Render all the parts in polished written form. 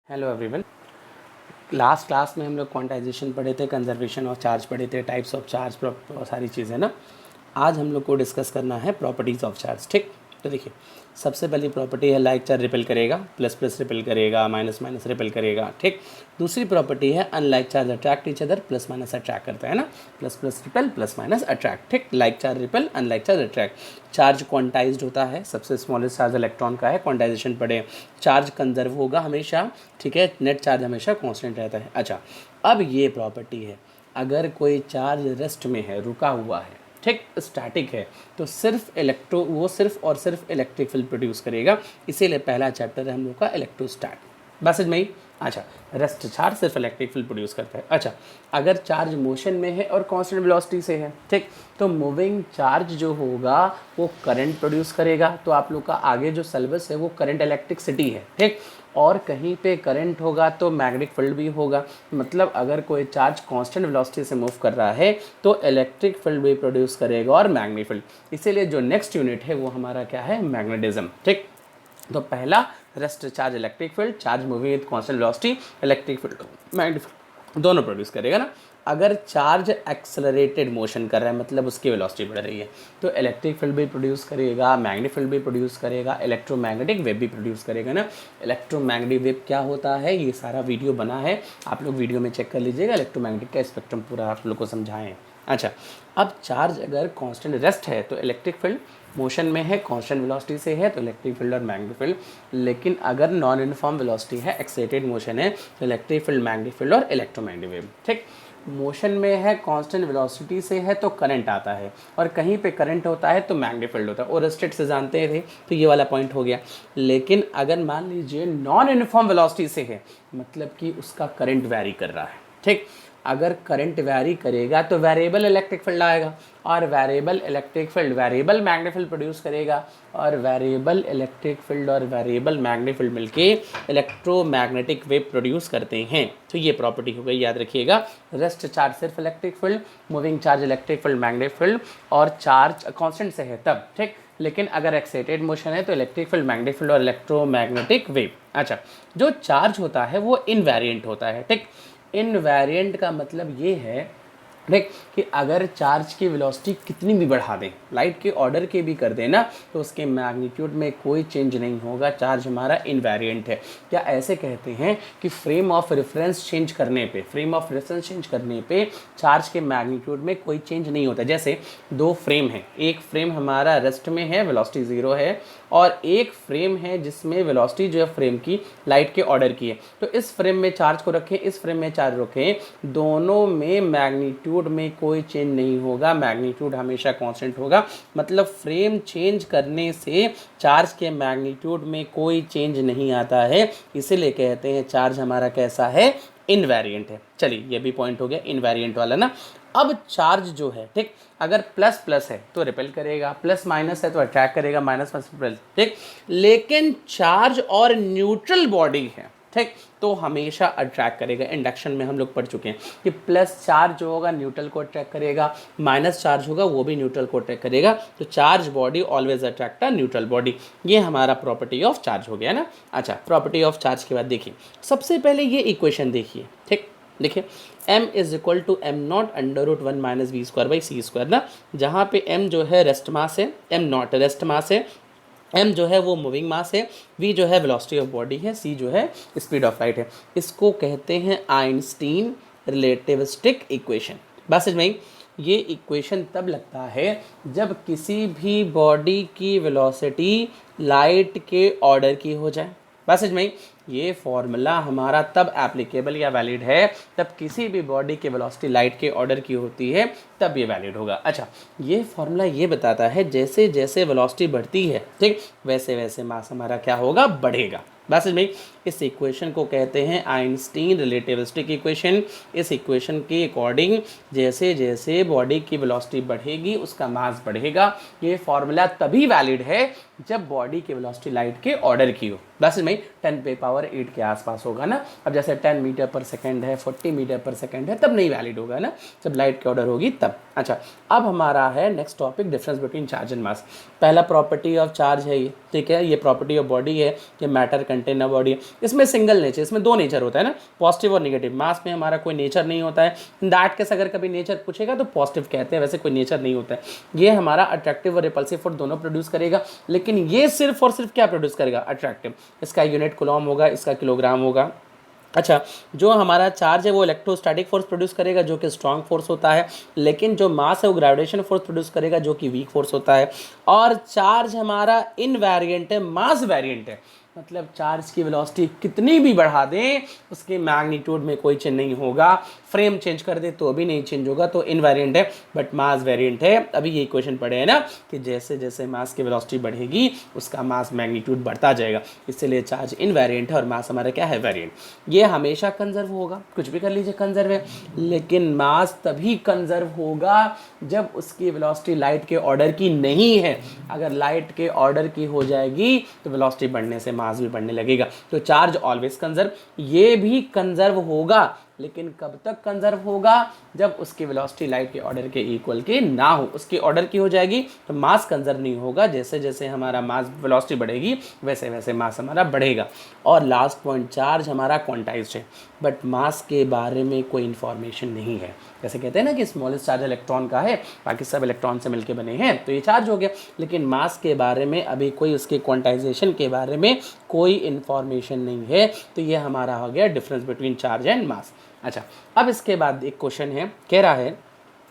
Hello everyone. Last class में हम लोग क्वांटाइजेशन पढ़े थे, कंजर्वेशन ऑफ चार्ज पढ़े थे, टाइप्स ऑफ चार्ज, बहुत सारी चीज़ें ना। आज हम लोग को डिस्कस करना है प्रॉपर्टीज़ ऑफ चार्ज। ठीक, तो देखिए सबसे पहली प्रॉपर्टी है लाइक चार्ज रिपेल करेगा, प्लस प्लस रिपेल करेगा, माइनस माइनस रिपेल करेगा। ठीक, दूसरी प्रॉपर्टी है unlike charge attract each other, plus minus attract करता है ना, plus plus repel plus minus attract. ठीक, like charge repel, unlike charge attract. Charge quantized होता है, सबसे स्मॉलेस्ट चार्ज इलेक्ट्रॉन का है, क्वांटाइजेशन पढ़े। चार्ज कंजर्व होगा हमेशा, ठीक है, नेट चार्ज हमेशा कांस्टेंट रहता है। अच्छा, अब ये प्रॉपर्टी है, अगर कोई चार्ज रेस्ट में है, रुका हुआ है, ठीक, स्टैटिक है, तो वो सिर्फ और सिर्फ इलेक्ट्रिक फील्ड प्रोड्यूस करेगा। इसीलिए पहला चैप्टर है हम लोग का इलेक्ट्रोस्टैट। बस में ही। अच्छा, रेस्ट चार्ज सिर्फ इलेक्ट्रिक फील्ड प्रोड्यूस करता है। अच्छा, अगर चार्ज मोशन में है और कांस्टेंट वेलोसिटी से है, ठीक, तो मूविंग चार्ज जो होगा वो करंट प्रोड्यूस करेगा। तो आप लोग का आगे जो सिलेबस है वो करंट इलेक्ट्रिसिटी है, ठीक, और कहीं पे करंट होगा तो मैग्नेटिक फील्ड भी होगा। मतलब अगर कोई चार्ज कांस्टेंट वेलोसिटी से मूव कर रहा है तो इलेक्ट्रिक फील्ड भी प्रोड्यूस करेगा और मैग्नेटिक फील्ड। इसीलिए जो नेक्स्ट यूनिट है वो हमारा क्या है, मैग्नेटिज्म। ठीक, तो पहला rest charge electric field, charge moving with constant velocity, electric field magnetic field दोनों प्रोड्यूस करेगा ना। अगर चार्ज एक्सेलरेटेड मोशन कर रहा है, मतलब उसकी वेलोसिटी बढ़ रही है, तो इलेक्ट्रिक फील्ड भी प्रोड्यूस करेगा, मैग्नेटिक फील्ड भी प्रोड्यूस करेगा, इलेक्ट्रोमैग्नेटिक वेव भी प्रोड्यूस करेगा ना। इलेक्ट्रोमैग्नेटिक वेव क्या होता है, ये सारा वीडियो बना है, आप लोग वीडियो में चेक कर लीजिएगा। इलेक्ट्रोमैग्नेटिक का स्पेक्ट्रम पूरा आप लोग को समझाएं। अच्छा, अब चार्ज अगर कांस्टेंट रेस्ट है तो इलेक्ट्रिक फील्ड, मोशन में है कांस्टेंट वेलोसिटी से है तो इलेक्ट्रिक फील्ड और मैग्नेटिक फील्ड। लेकिन अगर नॉन यूनिफॉर्म वेलोसिटी है, एक्साइटेड मोशन है, तो इलेक्ट्रिक फील्ड, मैग्नेटिक फील्ड और इलेक्ट्रोमैग्नेटिक वेव। ठीक, मोशन में है, कांस्टेंट वेलोसिटी से है तो करंट आता है, और कहीं पे करंट होता है तो मैग्नेटिक फील्ड होता है। और स्टेट से जानते थे, तो ये वाला पॉइंट हो गया। लेकिन अगर मान लीजिए नॉन यूनिफॉर्म वेलोसिटी से है, मतलब कि उसका करंट वैरी कर रहा है, ठीक, अगर करंट वैरी करेगा तो वेरिएबल इलेक्ट्रिक फील्ड आएगा, और variable electric field variable magnetic field produce करेगा, और वेरिएबल इलेक्ट्रिक फील्ड और वेरिएबल मैग्नेटिक फील्ड मिलके इलेक्ट्रोमैग्नेटिक वेव प्रोड्यूस करते हैं। तो ये प्रॉपर्टी हो गई, याद रखिएगा। रेस्ट चार्ज सिर्फ electric field, moving charge electric field magnetic field, और चार्ज कांस्टेंट से है तब, ठीक। लेकिन अगर एक्साइटेड मोशन है तो इलेक्ट्रिक फील्ड, मैग्नेटिक फील्ड और इलेक्ट्रोमैग्नेटिक वेव। अच्छा, जो चार्ज होता है वो इनवेरिएंट होता है, ठीक। इनवेरिएंट का मतलब ये है, देख, कि अगर चार्ज की वेलोसिटी कितनी भी बढ़ा दें, लाइट के ऑर्डर के भी कर देना, तो उसके मैग्नीट्यूड में कोई चेंज नहीं होगा। चार्ज हमारा इनवेरिएंट है। क्या ऐसे कहते हैं कि फ्रेम ऑफ रेफरेंस चेंज करने पे चार्ज के मैग्नीट्यूड में कोई चेंज नहीं होता। जैसे दो फ्रेम है, एक फ्रेम हमारा रेस्ट में है, वेलोसिटी 0 है, और एक फ्रेम है जिसमें वेलोसिटी जो है फ्रेम की लाइट के ऑर्डर की है। तो इस फ्रेम में चार्ज को रखें, इस फ्रेम में चार्ज रखें, दोनों में मैग्नीट्यूड में कोई चेंज नहीं होगा, मैग्नीट्यूड हमेशा कांस्टेंट होगा। मतलब फ्रेम चेंज करने से चार्ज के मैग्नीट्यूड में कोई चेंज नहीं आता है, इसीलिए कहते हैं चार्ज हमारा कैसा है, इनवेरिएंट है। चलिए, ये भी पॉइंट हो गया इनवेरिएंट वाला ना। अब चार्ज जो है, ठीक, अगर प्लस प्लस है तो रिपेल करेगा, प्लस माइनस है तो अट्रैक्ट करेगा, माइनस प्लस रिपेल, ठीक। लेकिन चार्ज और न्यूट्रल बॉडी है, ठीक, तो हमेशा अट्रैक्ट करेगा। इंडक्शन में हम लोग पढ़ चुके हैं कि प्लस चार्ज जो होगा न्यूट्रल को अट्रैक्ट करेगा, माइनस चार्ज होगा वो भी न्यूट्रल को अट्रैक्ट करेगा। तो charge body always attract a neutral body. ये हमारा प्रॉपर्टी ऑफ चार्ज हो गया ना। अच्छा, प्रॉपर्टी ऑफ चार्ज के बाद देखिए, सबसे पहले ये इक्वेशन देखिए, ठीक, देखिए m is equal to M naught under root 1 minus v square by c square ना, जहाँ पे m जो है रेस्ट मास है, m नॉट रेस्ट मास है, m जो है वो मूविंग मास है, v जो है वेलोसिटी ऑफ बॉडी है, c जो है स्पीड ऑफ लाइट है। इसको कहते हैं आइंस्टीन रिलेटिविस्टिक इक्वेशन। बस समझ में, ये इक्वेशन तब लगता है जब किसी भी बॉडी की वेलोसिटी लाइट के ऑर्डर की हो जाए। बस समझ में, ये फॉर्मूला हमारा तब एप्लीकेबल या वैलिड है तब किसी भी बॉडी के वेलोसिटी लाइट के ऑर्डर की होती है, तब ये वैलिड होगा। अच्छा, ये फॉर्मूला ये बताता है जैसे जैसे वेलोसिटी बढ़ती है, ठीक, वैसे वैसे मास हमारा क्या होगा, बढ़ेगा। बस में, इस इक्वेशन को कहते हैं आइंस्टीन रिलेटिविस्टिक इक्वेशन। इस इक्वेशन के अकॉर्डिंग जैसे जैसे बॉडी की वेलोसिटी बढ़ेगी उसका मास बढ़ेगा। ये फॉर्मूला तभी वैलिड है जब बॉडी की वेलोसिटी लाइट के ऑर्डर की हो। बस में 10⁻8 के आसपास होगा ना। अब जैसे 10 मीटर पर सेकेंड है, 40 मीटर पर सेकेंड है, तब नहीं वैलिड होगा ना, जब लाइट के ऑर्डर होगी तब। अच्छा, अब हमारा है next topic, difference between charge and mass. पहला प्रॉपर्टी ऑफ चार्ज है ये, ठीक है, ये प्रॉपर्टी ऑफ बॉडी है, ये मैटर कंटेन अ बॉडी है। इसमें सिंगल नेचर, इसमें दो नेचर होता है ना, पॉजिटिव और नेगेटिव। मास में हमारा कोई नेचर नहीं होता है। इन दैट केस अगर कभी नेचर पूछेगा तो पॉजिटिव कहते हैं, वैसे कोई नेचर नहीं होता है। ये हमारा अट्रैक्टिव और रिपल्सिव फोर्स दोनों प्रोड्यूस करेगा, लेकिन ये सिर्फ और सिर्फ क्या प्रोड्यूस करेगा, अट्रैक्टिव। इसका यूनिट कूलॉम होगा, इसका किलोग्राम होगा। अच्छा, जो हमारा चार्ज है वो इलेक्ट्रोस्टैटिक फोर्स प्रोड्यूस करेगा जो कि स्ट्रॉन्ग फोर्स होता है, लेकिन जो मास है वो ग्रेविटेशन फोर्स प्रोड्यूस करेगा जो कि वीक फोर्स होता है। और चार्ज हमारा इनवेरिएंट है, मास वेरिएंट है, मतलब चार्ज की वेलोसिटी कितनी भी बढ़ा दें उसके मैग्नीट्यूड में कोई चेंज नहीं होगा, फ्रेम चेंज कर दे तो भी नहीं चेंज होगा, तो इनवेरिएंट है बट मास वेरिएंट है। अभी ये क्वेश्चन पढ़े हैं ना कि जैसे जैसे मास की वेलोसिटी बढ़ेगी उसका मास मैग्नीट्यूड बढ़ता जाएगा, इसलिए चार्ज इनवेरिएंट है और मास हमारा क्या है, वेरिएंट। ये हमेशा कंजर्व होगा, कुछ भी कर लीजिए कंजर्व है, लेकिन मास तभी कंजर्व होगा जब उसकी वेलोसिटी लाइट के ऑर्डर की नहीं है। अगर लाइट के ऑर्डर की हो जाएगी तो वेलोसिटी बढ़ने से मास भी बढ़ने लगेगा। तो चार्ज ऑलवेज कंजर्व, ये भी कंजर्व होगा, लेकिन कब तक कंजर्व होगा, जब उसकी वेलोसिटी लाइट के ऑर्डर के इक्वल की ना हो। उसकी ऑर्डर की हो जाएगी तो मास कंजर्व नहीं होगा, जैसे जैसे हमारा मास वेलोसिटी बढ़ेगी वैसे वैसे मास हमारा बढ़ेगा। और लास्ट पॉइंट, चार्ज हमारा क्वांटाइज्ड है बट मास के बारे में कोई इंफॉर्मेशन नहीं है। जैसे कहते हैं ना कि स्मॉलेस्ट चार्ज इलेक्ट्रॉन का है, बाकी सब इलेक्ट्रॉन से मिलकर बने हैं, तो ये चार्ज हो गया, लेकिन मास के बारे में अभी कोई उसके क्वांटाइजेशन के बारे में कोई इंफॉर्मेशन नहीं है। तो ये हमारा हो गया difference between charge and mass. अच्छा, अब इसके बाद एक क्वेश्चन है, कह रहा है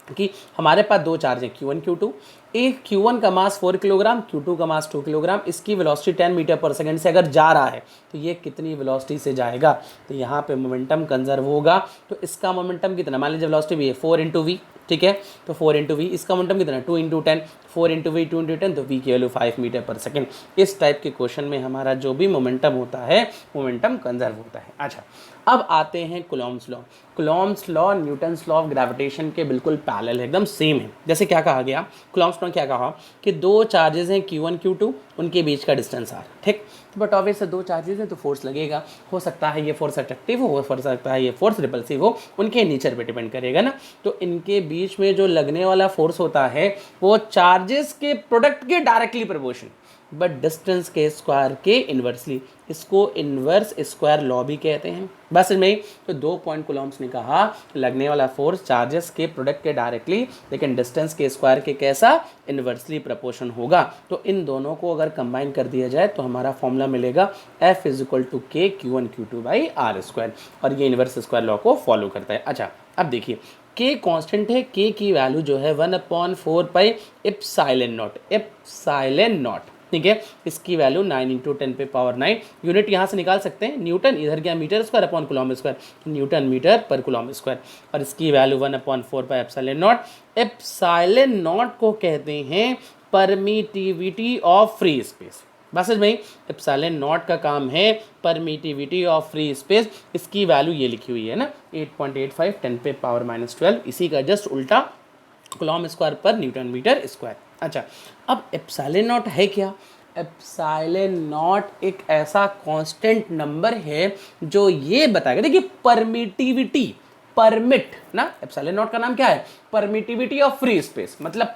कि हमारे पास दो चार्ज हैं Q1 Q2। एक Q1 का मास 4 किलोग्राम, Q2 का मास 2 किलोग्राम, इसकी वेलोसिटी 10 मीटर पर सेकंड से अगर जा रहा है तो ये कितनी वेलोसिटी से जाएगा। तो यहाँ पे मोमेंटम कंजर्व होगा, तो इसका मोमेंटम कितना, मान लीजिए वेलोसिटी भी है 4 × v, ठीक है, तो 4 × v, इसका मोमेंटम कितना 2 × 10, 4 × v 2 × 10, तो v की वैल्यू 5 मीटर पर सेकंड। इस टाइप के क्वेश्चन में हमारा जो भी मोमेंटम होता है मोमेंटम कंजर्व होता है। अच्छा, अब आते हैं Coulomb's law. Coulomb's law Newton's law of gravitation के बिल्कुल पैरेलल है, एकदम सेम है। जैसे क्या कहा गया, कूलॉम्स लॉ क्या कहा कि दो चार्जेस हैं Q1 Q2, उनके बीच का डिस्टेंस R, ठीक। बट ऑब्वियस दो चार्जेस हैं तो फोर्स लगेगा, हो सकता है ये फोर्स अट्रैक्टिव हो सकता है ये फोर्स रिपल्सिव हो, उनके नेचर पे डिपेंड करेगा ना। तो इनके बीच में जो लगने वाला फोर्स होता है वो चार्जेस के प्रोडक्ट के डायरेक्टली प्रोपोर्शन बट डिस्टेंस के स्क्वायर के इन्वर्सली, इसको इन्वर्स स्क्वायर लॉ भी कहते हैं। बस इसमें तो 2 पॉइंट कूलॉम्स ने कहा लगने वाला फोर्स चार्जेस के प्रोडक्ट के डायरेक्टली लेकिन डिस्टेंस के स्क्वायर के कैसा, इन्वर्सली प्रोपोर्शन होगा। तो इन दोनों को अगर कंबाइन कर दिया जाए तो हमारा फॉर्मूला मिलेगा F = K Q1 Q2/R², और ये इन्वर्स स्क्वायर लॉ को फॉलो करता है। अच्छा, अब देखिए K कांस्टेंट है, K की वैल्यू जो है 1/4 पाई एप्सिलॉन नॉट, ठीक है। इसकी वैल्यू 9 × 10⁻⁹, यूनिट यहाँ से निकाल सकते हैं, न्यूटन, इधर गया metre square upon coulomb square, newton metre पर कूलॉम स्क्वायर, और इसकी value 1/4 pi epsilon naught. Epsilon naught को कहते हैं परमिटिविटी ऑफ फ्री स्पेस। बस में एप्सिलॉन नॉट का काम है परमिटिविटी ऑफ फ्री स्पेस। इसकी वैल्यू ये लिखी हुई है ना 8.85 10⁻⁻12, इसी का जस्ट उल्टा कूलॉम स्क्वायर पर न्यूटन मीटर स्क्वायर। अच्छा, अब एप्सिलॉन नॉट है क्या, एप्सिलॉन नॉट एक ऐसा कांस्टेंट नंबर है जो ये बताएगा, देखिए परमिटिविटी, परमिट ना, एप्सिलॉन नॉट का नाम क्या है, परमिटिविटी ऑफ फ्री स्पेस, मतलब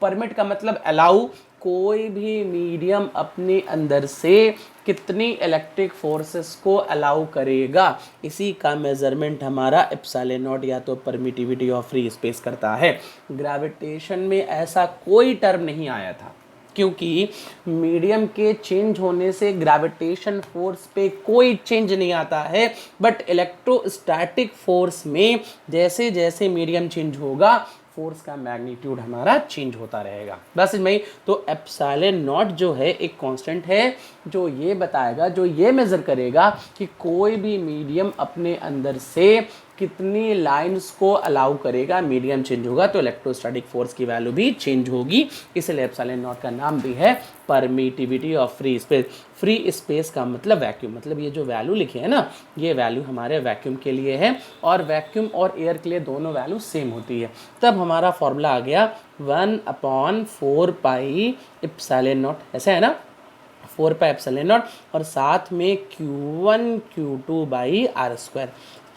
परमिट का मतलब अलाउ, कोई भी मीडियम अपने अंदर से कितनी इलेक्ट्रिक फोर्सेस को अलाउ करेगा, इसी का मेजरमेंट हमारा एप्सिलॉन नॉट या तो परमिटिविटी ऑफ फ्री स्पेस करता है। ग्रेविटेशन में ऐसा कोई टर्म नहीं आया था क्योंकि मीडियम के चेंज होने से ग्रेविटेशन फोर्स पे कोई चेंज नहीं आता है, बट इलेक्ट्रोस्टैटिक फोर्स में जैसे जैसे मीडियम चेंज होगा फोर्स का मैग्नीट्यूड हमारा चेंज होता रहेगा। बस इसमें तो एप्सिलॉन नॉट जो है एक कांस्टेंट है जो ये बताएगा, जो ये मेजर करेगा कि कोई भी मीडियम अपने अंदर से कितनी लाइंस को अलाउ करेगा, मीडियम चेंज होगा तो इलेक्ट्रोस्टैटिक फोर्स की वैल्यू भी चेंज होगी, इसलिए एप्सिलॉन नॉट का नाम भी है permittivity of free space. Free space का मतलब वैक्यूम, मतलब ये जो वैल्यू लिखे है ना, ये वैल्यू हमारे वैक्यूम के लिए है और वैक्यूम और एयर के लिए दोनों वैल्यू सेम होती है। तब हमारा फॉर्मूला आ गया 1/4 पाई एप्सिलॉन नॉट, ऐसा है ना, 4 पाई एप्सिलॉन नॉट और साथ में Q1 Q2/R²।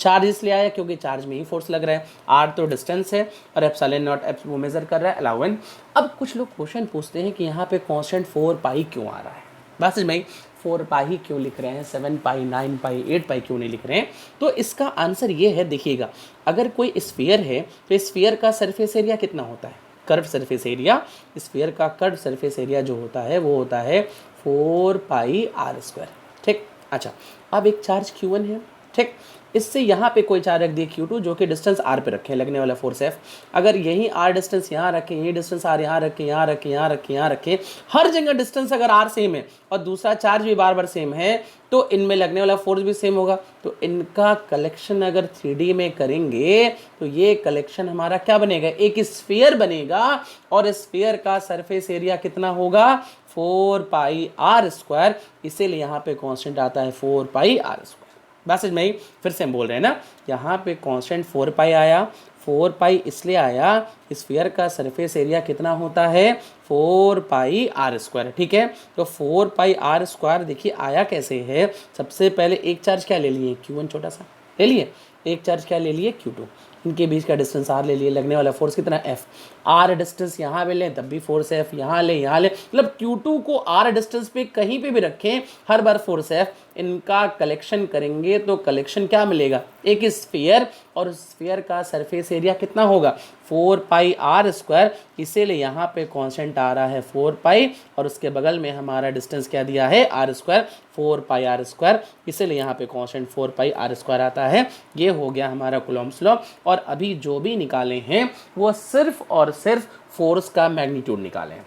चार्ज इसलिए आया क्योंकि चार्ज में ही फोर्स लग रहा है, आर तो डिस्टेंस है और एप्सिलॉन नॉट वो मेजर कर रहा है अलाउन। अब कुछ लोग क्वेश्चन पूछते हैं कि यहाँ पे कांस्टेंट 4 पाई क्यों आ रहा है। बस इसमें 4 पाई ही क्यों लिख रहे हैं, 7 पाई, 9 पाई, 8 पाई क्यों नहीं लिख रहे हैं? तो इसका आंसर ये है, देखिएगा, अगर कोई स्फीयर है तो स्फीयर का सरफेस एरिया कितना होता है, कर्व सरफेस एरिया, स्फीयर का कर्व सरफेस एरिया जो होता है वो होता है 4 पाई आर स्क्वायर। ठीक, अच्छा, अब एक चार्ज Q1 है, ठीक, इससे यहाँ पे कोई चार्ज रख दिए Q2 जो कि डिस्टेंस r पे रखे, लगने वाला फोर्स F। अगर यही r डिस्टेंस यहाँ रखें, यही डिस्टेंस r यहाँ रखें, यहाँ रखें, यहाँ रखें, यहाँ रखें, हर जगह डिस्टेंस अगर r सेम है और दूसरा चार्ज भी बार बार सेम है तो इनमें लगने वाला फोर्स भी सेम होगा। तो इनका कलेक्शन अगर 3D में करेंगे तो ये कलेक्शन हमारा क्या बनेगा, एक स्फीयर बनेगा और स्फीयर का सरफेस एरिया कितना होगा, 4 पाई आर स्क्वायर। इसीलिए यहाँ पे कांस्टेंट आता है 4 पाई आर स्क्वायर। मैसेज में ही फिर से हम बोल रहे हैं ना, यहाँ पे कांस्टेंट 4 पाई आया, 4 पाई इसलिए आया, स्फीयर का सरफेस एरिया कितना होता है, 4 पाई आर स्क्वायर। ठीक है, तो 4 पाई आर स्क्वायर देखिए आया कैसे है, सबसे पहले एक चार्ज क्या ले लिए, Q1 छोटा सा ले लिए, एक चार्ज क्या ले लिए, Q2, इनके बीच का डिस्टेंस r ले लिए, लगने वाला फोर्स कितना F, r डिस्टेंस यहाँ पे लें तब भी फोर्स F, यहाँ ले, यहाँ ले, मतलब Q2 को r डिस्टेंस पे कहीं पे भी रखें हर बार फोर्स F। इनका कलेक्शन करेंगे तो कलेक्शन क्या मिलेगा, एक स्फीयर, और स्फीयर का सरफेस एरिया कितना होगा, 4 पाई आर स्क्वायर। इसीलिए यहाँ पे कांस्टेंट आ रहा है 4 पाई और उसके बगल में हमारा डिस्टेंस क्या दिया है, R square, 4 pi R square. इसीलिए यहाँ पे कांस्टेंट 4 पाई आर स्क्वायर आता है। ये हो गया हमारा कूलम्ब्स लॉ। और अभी जो भी निकाले हैं वो सिर्फ और सिर्फ फोर्स का मैग्नीट्यूड निकाले हैं।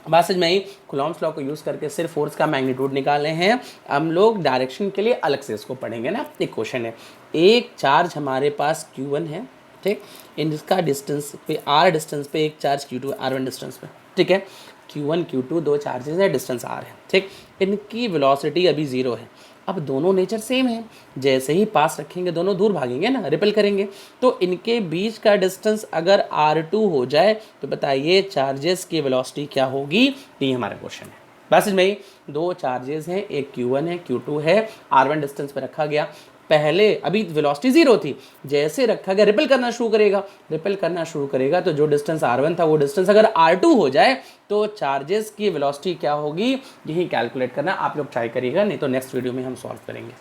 मैसेज में ही कूलम्ब्स लॉ को यूज़ करके सिर्फ फोर्स का मैग्नीट्यूड निकाले हैं। हम लोग डायरेक्शन के लिए अलग से इसको पढ़ेंगे ना। एक क्वेश्चन है, एक चार्ज हमारे पास Q1 है, ठीक, इनका डिस्टेंस पे r डिस्टेंस पे एक चार्ज Q2 R1 डिस्टेंस पे, ठीक है, Q1 Q2 दो चार्जेस है, डिस्टेंस r है, ठीक, इनकी वेलोसिटी अभी 0 है। अब दोनों नेचर सेम है, जैसे ही पास रखेंगे दोनों दूर भागेंगे ना, रिपेल करेंगे। तो इनके बीच का डिस्टेंस अगर r2 हो जाए तो बताइए चार्जेस की वेलोसिटी क्या होगी, ये हमारा क्वेश्चन है। मैसेज में ही दो चार्जेस हैं, एक Q1 है, Q2 है, R1 डिस्टेंस पे रखा गया। पहले अभी वेलोसिटी 0 थी, जैसे रखा गया रिपेल करना शुरू करेगा, रिपेल करना शुरू करेगा तो जो डिस्टेंस R1 था वो डिस्टेंस अगर R2 हो जाए तो चार्जेस की वेलोसिटी क्या होगी, यही कैलकुलेट करना। आप लोग ट्राई करिएगा, नहीं तो नेक्स्ट वीडियो में हम सॉल्व करेंगे।